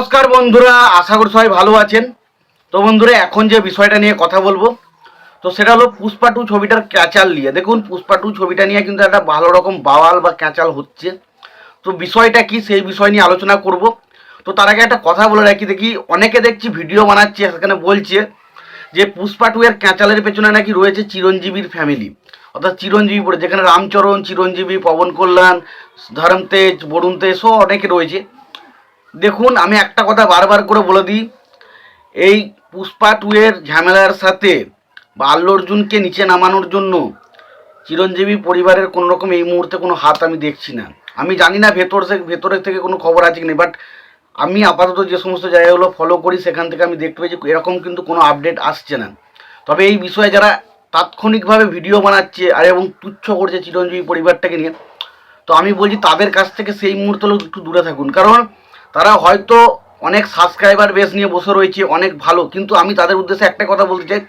নমস্কার বন্ধুরা, আশা করি সবাই ভালো আছেন। তো বন্ধুরা, এখন যে বিষয়টা নিয়ে কথা বলবো তো সেটা হলো পুষ্পা টু ছবিটার ক্যাচাল নিয়ে। দেখুন, পুষ্পা টু ছবিটা নিয়ে কিন্তু একটা ভালো রকম বাওয়াল বা ক্যাচাল হচ্ছে। তো বিষয়টা কি সেই বিষয় নিয়ে আলোচনা করব। তো তার আগে একটা কথা বলে রাখি, দেখি অনেকে দেখছি ভিডিও বানাচ্ছে, সেখানে বলছে যে পুষ্পা টু এর ক্যাচালের পেছনে নাকি রয়েছে চিরঞ্জীবীর ফ্যামিলি, অর্থাৎ চিরঞ্জীবী পড়ে, যেখানে রামচরণ, চিরঞ্জীবী, পবন কল্যাণ, ধর্মতেজ, বরুণ তেজ সব অনেকে রয়েছে। দেখুন, আমি একটা কথা বারবার করে বলে দিই, এই পুষ্পা টু এর ঝামেলার সাথে বা আল্লু অর্জুনকে নিচে নামানোর জন্য চিরঞ্জীবী পরিবারের কোনো রকম এই মুহূর্তে কোনো হাত আমি দেখছি না। আমি জানি না ভেতরের থেকে কোনো খবর আছে কি না, বাট আমি আপাতত যে সমস্ত জায়গাগুলো ফলো করি সেখান থেকে আমি দেখতে পেয়েছি এরকম কিন্তু কোনো আপডেট আসছে না। তবে এই বিষয়ে যারা তাৎক্ষণিকভাবে ভিডিও বানাচ্ছে আর এবং তুচ্ছ করছে চিরঞ্জীবী পরিবারটাকে নিয়ে, তো আমি বলছি তাদের কাছ থেকে সেই মুহূর্তে একটু দূরে থাকুন। কারণ তারা হয়তো অনেক সাবস্ক্রাইবার বেস নিয়ে বসে রয়েছে, অনেক ভালো, কিন্তু আমি তাদের উদ্দেশ্যে একটা কথা বলতে চাই,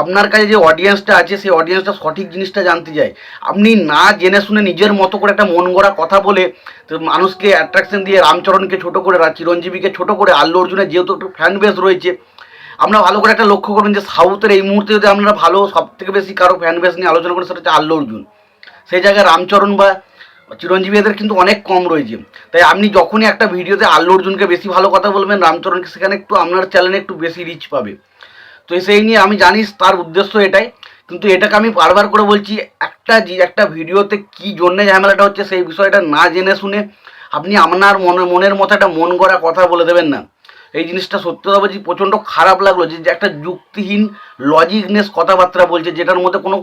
আপনার কাছে যে অডিয়েন্সটা আছে সেই অডিয়েন্সটা সঠিক জিনিসটা জানতে চায়। আপনি না জেনে শুনে নিজের মতো করে একটা মন গড়া কথা বলে তো মানুষকে অ্যাট্রাকশন দিয়ে রামচরণকে ছোটো করে, চিরঞ্জীবীকে ছোটো করে, আল্লু অর্জুনের যেহেতু একটু ফ্যান বেস রয়েছে, আমরা ভালো করে একটা লক্ষ্য করবেন যে সাউথের এই মুহূর্তে যদি আমরা ভালো সব থেকে বেশি কারো ফ্যান বেস নিয়ে আলোচনা করি সেটা হচ্ছে আল্লু অর্জুন। সেই জায়গায় রামচরণ বা চিরঞ্জীবী এদের কিন্তু অনেক কম রয়েছে। তাই আপনি যখনই একটা ভিডিওতে আল্লু অর্জুনকে বেশি ভালো কথা বলবেন, রামচরণকে সেখানে একটু আপনার চ্যানেলে একটু বেশি রিচ পাবে। তো সেই নিয়ে আমি জানিস তার উদ্দেশ্য এটাই, কিন্তু এটাকে আমি বারবার করে বলছি, একটা ভিডিওতে কি জন্যে ঝামেলাটা হচ্ছে সেই বিষয়টা না জেনে শুনে আপনি আপনার মনের মতো একটা মন গড়া কথা বলে দেবেন না। এই জিনিসটা সত্যি কথা বলছি, প্রচণ্ড খারাপ লাগলো যে একটা যুক্তিহীন লজিকনেস কথাবার্তা বলছে, যেটার মধ্যে কোনো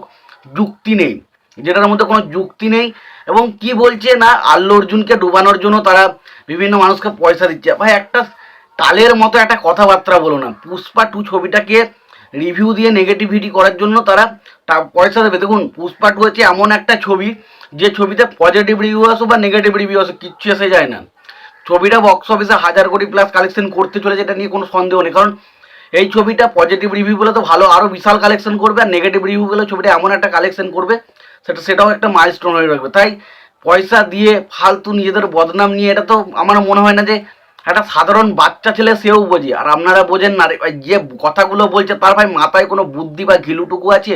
যুক্তি নেই, এবং কি বলছে না আল্লু অর্জুনকে ডুবানোর জন্য তারা বিভিন্ন মানুষকে পয়সা দিচ্ছে। ভাই, একটা তালের মতো একটা কথাবার্তা বলো না। পুষ্পা টু ছবিটাকে রিভিউ দিয়ে নেগেটিভিটি করার জন্য তারা পয়সা দেবে। দেখুন, পুষ্পা টু হচ্ছে এমন একটা ছবি যে ছবিতে পজিটিভ রিভিউ আসো বা নেগেটিভ রিভিউ আসো কিচ্ছু এসে যায় না। ছবিটা বক্স অফিসে 1000 কোটি প্লাস কালেকশন করতে চলেছে, এটা নিয়ে কোনো সন্দেহ নেই। কারণ এই ছবিটা পজিটিভ রিভিউ বলে তো ভালো, আরও বিশাল কালেকশন করবে, আর নেগেটিভ রিভিউ বলে ছবিটা এমন একটা কালেকশন করবে সেটাও একটা মাইলস্টোন হয়ে রাখবে। তাই পয়সা দিয়ে ফালতু নিজেদের বদনাম নিয়ে, এটা তো আমার মনে হয় না যে একটা সাধারণ বাচ্চা ছেলে সেও বোঝে। আর আপনারা বোঝেন না, যে কথাগুলো বলছে তার ভাই মাথায় কোনো বুদ্ধি বা ঘিলুটুকু আছে?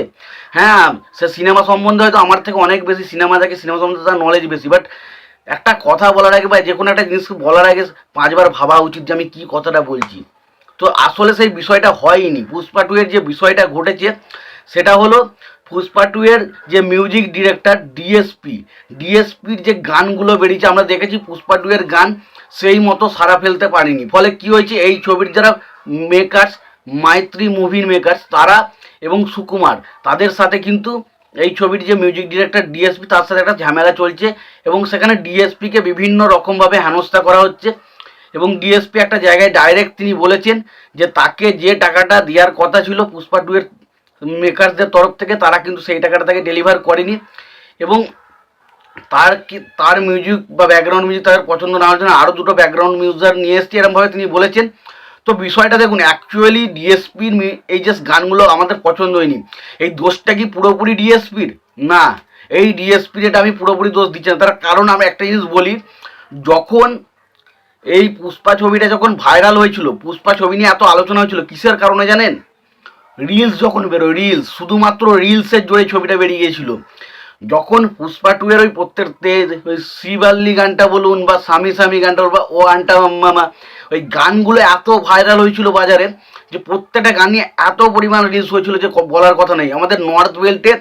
হ্যাঁ, সে সিনেমা সম্বন্ধে হয়তো আমার থেকে অনেক বেশি সিনেমা দেখে, সিনেমা সম্বন্ধে তার নলেজ বেশি, বাট একটা কথা বলার আগে বা যে কোনো একটা জিনিস বলার আগে 5বার ভাবা উচিত যে আমি কী কথাটা বলছি। তো আসলে সেই বিষয়টা হয়নি। পুষ্পা টু এর যে বিষয়টা ঘটেছে সেটা হলো, পুষ্পা টু এর যে মিউজিক ডিরেক্টর ডিএসপির যে গানগুলো বেরিয়েছে, আমরা দেখেছি পুষ্পা টু এর গান সেই মতো সারা ফেলতে পারেনি। ফলে কি হয়েছে, এই ছবির যারা মেকার্স, মাইত্রী মুভির মেকার্স, তারা এবং সুকুমার, তাদের সাথে কিন্তু এই ছবির যে মিউজিক ডিরেক্টর ডিএসপি, তার সাথে একটা ঝামেলা চলছে এবং সেখানে ডিএসপিকে বিভিন্ন রকমভাবে হেনস্থা করা হচ্ছে। এবং ডিএসপি একটা জায়গায় ডাইরেক্ট তিনি বলেছেন যে তাকে যে টাকাটা দেওয়ার কথা ছিল পুষ্পা টু এর মেকার্সদের তরফ থেকে, তারা কিন্তু সেই টাকাটা তাকে ডেলিভার করেনি। এবং তার মিউজিক বা ব্যাকগ্রাউন্ড মিউজিক তার পছন্দ না হওয়ার জন্য আরও দুটো ব্যাকগ্রাউন্ড মিউজিক নিয়ে এসছি, এরকমভাবে তিনি বলেছেন। তো বিষয়টা দেখুন, অ্যাকচুয়ালি ডিএসপির এই যে গানগুলো আমাদের পছন্দ হয়নি, এই দোষটা কি পুরোপুরি ডিএসপির? না, এই ডিএসপির এটা আমি পুরোপুরি দোষ দিচ্ছি না। তার কারণ আমি একটা জিনিস বলি, যখন এই পুষ্পা ছবিটা যখন ভাইরাল হয়েছিল, পুষ্পা ছবি নিয়ে এত আলোচনা হয়েছিল কিসের কারণে জানেন? রিলস যখন বেরোয়, রিলস, শুধুমাত্র রিলসের জোরে ছবিটা বেরিয়ে গিয়েছিল। যখন পুষ্পা টু এর ওই ওই শ্রীবাল্লি গানটা বলুন বা স্বামী স্বামী গানটা বলুন বা ও আন্টা মামা, ওই গানগুলো এত ভাইরাল হয়েছিল বাজারে যে প্রত্যেকটা গান নিয়ে এত পরিমাণ রিলস হয়েছিল যে বলার কথা নেই। আমাদের নর্থ বেল্টে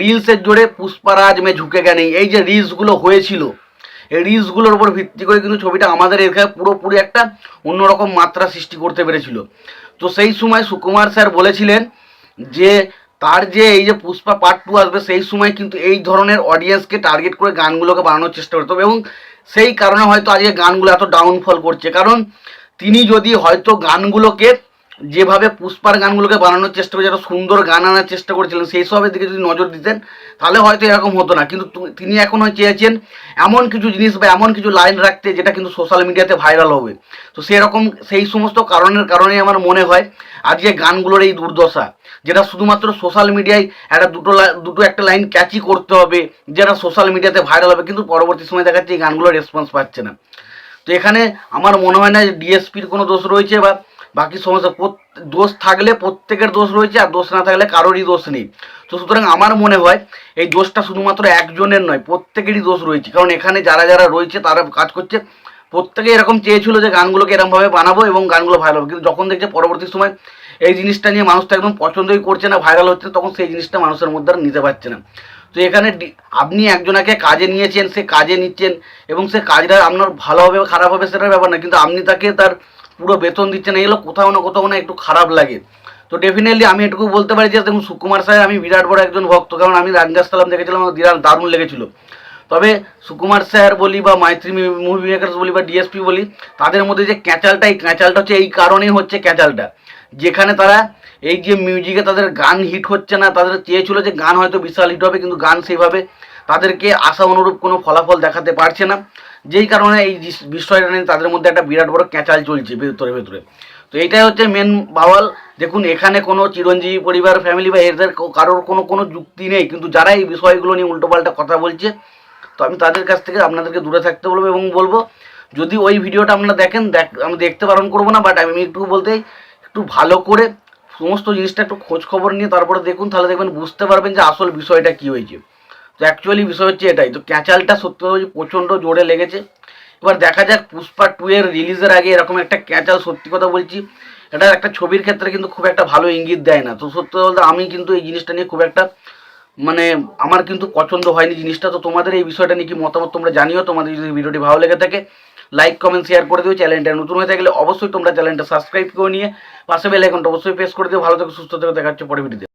রিলসের জোরে পুষ্পারাজ মে ঝুঁকে গেছে, এই যে রিলসগুলো হয়েছিল, এই রিলসগুলোর উপর ভিত্তি করে কিন্তু ছবিটা আমাদের এখানে পুরোপুরি একটা অন্যরকম মাত্রা সৃষ্টি করতে পেরেছিল। তো সেই সময় সুকুমার স্যার বলেছিলেন যে তার যে এই যে পুষ্পা পার্ট 2 আসবে, সেই সময় কিন্তু এই ধরনের অডিয়েন্সকে টার্গেট করে গানগুলোকে বানানোর চেষ্টা করতে হবে। এবং সেই কারণে হয়তো আজকে গানগুলো এত ডাউনফল করছে। কারণ তিনি যদি হয়তো গানগুলোকে যেভাবে পুষ্পার গানগুলোকে বানানোর চেষ্টা করে, যেটা সুন্দর গান আনার চেষ্টা করেছিলেন, সেই সবের দিকে যদি নজর দিতেন তাহলে হয়তো এরকম হতো না। কিন্তু তিনি এখন চেয়েছেন এমন কিছু জিনিস বা এমন কিছু লাইন রাখতে যেটা কিন্তু সোশ্যাল মিডিয়াতে ভাইরাল হবে। তো সেরকম সেই সমস্ত কারণে আমার মনে হয় আজকে গানগুলোর এই দুর্দশা, যেটা শুধুমাত্র সোশ্যাল মিডিয়ায় একটা লাইন ক্যাচি করতে হবে যেটা সোশ্যাল মিডিয়াতে ভাইরাল হবে, কিন্তু পরবর্তী সময় দেখা যাচ্ছে এই গানগুলো রেসপন্স পাচ্ছে না। তো তো এখানে আমার মনে হয় না যে ডিএসপির কোনো দোষ রয়েছে বা বাকি সমস্ত দোষ থাকলে প্রত্যেকের দোষ রয়েছে, আর দোষ না থাকলে কারোরই দোষ নেই। তো সুতরাং আমার মনে হয় এই দোষটা শুধুমাত্র একজনের নয়, প্রত্যেকেরই দোষ রয়েছে। কারণ এখানে যারা যারা রয়েছে তারা কাজ করছে, প্রত্যেকে এরকম চেয়েছিল যে গানগুলোকে এরকমভাবে বানাবো এবং গানগুলো ভাইরাল হবে, কিন্তু যখন দেখছে পরবর্তী সময় এই জিনিসটা নিয়ে মানুষ তো একদম পছন্দই করছে না, ভাইরাল হচ্ছে, তখন সেই জিনিসটা মানুষের মধ্যে আর নিতে পারছে না। তো এখানে আপনি একজনাকে কাজে নিয়েছেন, সে কাজে নিচ্ছেন এবং সে কাজটা আপনার ভালো হবে বা খারাপ হবে সেটার ব্যাপার না, কিন্তু আপনি তাকে তার পুরো বেতন দিচ্ছেন, এগুলো কোথাও না একটু খারাপ লাগে। তো ডেফিনেটলি আমি এটুকু বলতে পারি যে দেখুন, সুকুমার স্যার আমি বিরাট বড় একজন ভক্ত, কারণ আমি রাঙ্গাস্থালাম দেখেছিলাম, আমার বিরাট দারুণ লেগেছিল। তবে সুকুমার স্যার বলি বা মাইত্রী মুভি মেকার্স বলি বা ডিএসপি বলি, তাদের মধ্যে যে ক্যাচালটা, এই ক্যাচালটা হচ্ছে এই কারণেই হচ্ছে ক্যাচালটা, যেখানে তারা এই যে মিউজিকে তাদের গান হিট হচ্ছে না, তাদের চেয়েছিল যে গান হয়তো বিশাল হিট হবে, কিন্তু গান সেইভাবে তাদেরকে আশা অনুরূপ কোনো ফলাফল দেখাতে পারছে না, যেই কারণে এই বিষয়টা নিয়ে তাদের মধ্যে একটা বিরাট বড় ক্যাচাল চলছে ভেতরে ভেতরে। তো এইটাই হচ্ছে মেন বাওয়াল। দেখুন, এখানে কোনো চিরঞ্জীবী পরিবার ফ্যামিলি বা এদের কারোর কোনো যুক্তি নেই, কিন্তু যারা এই বিষয়গুলো নিয়ে উল্টোপাল্টা কথা বলছে, তো আমি তাদের কাছ থেকে আপনাদেরকে দূরে থাকতে বলবো এবং বলবো, যদি ওই ভিডিওটা আপনারা দেখেন, আমি দেখতে বারণ করবো না, বাট আমি একটু বলতে একটু ভালো করে সমস্ত জিনিসটা একটু খোঁজ খবর নিয়ে তারপরে দেখুন, তাহলে দেখবেন বুঝতে পারবেন যে আসল বিষয়টা কী হয়েছে। তো অ্যাকচুয়ালি বিষয় হচ্ছে এটাই। তো ক্যাচালটা সত্যি প্রচণ্ড জোরে লেগেছে। এবার দেখা যাক পুষ্পা 2 এর রিলিজের আগে এরকম একটা ক্যাচাল, সত্যি কথা বলছি, এটা একটা ছবির ক্ষেত্রে কিন্তু খুব একটা ভালো ইঙ্গিত দেয় না। তো সত্যি বলতে আমি কিন্তু এই জিনিসটা নিয়ে খুব একটা মানে আমার কিন্তু পছন্দ হয়নি জিনিসটা। তো তোমাদের এই বিষয়টা নিয়ে কি মতামত তোমরা জানিও। তোমাদের যদি ভিডিওটি ভালো লেগে থাকে লাইক কমেন্ট শেয়ার করে দিও। চ্যানেলটা নতুন হয়ে থাকলে অবশ্যই তোমরা চ্যানেলটা সাবস্ক্রাইব করে নিয়ে পাশে বেল আইকনটা অবশ্যই প্রেস করে দিও। ভালো থেকো, সুস্থ থেকো, দেখা হচ্ছে পরে ভিডিওতে।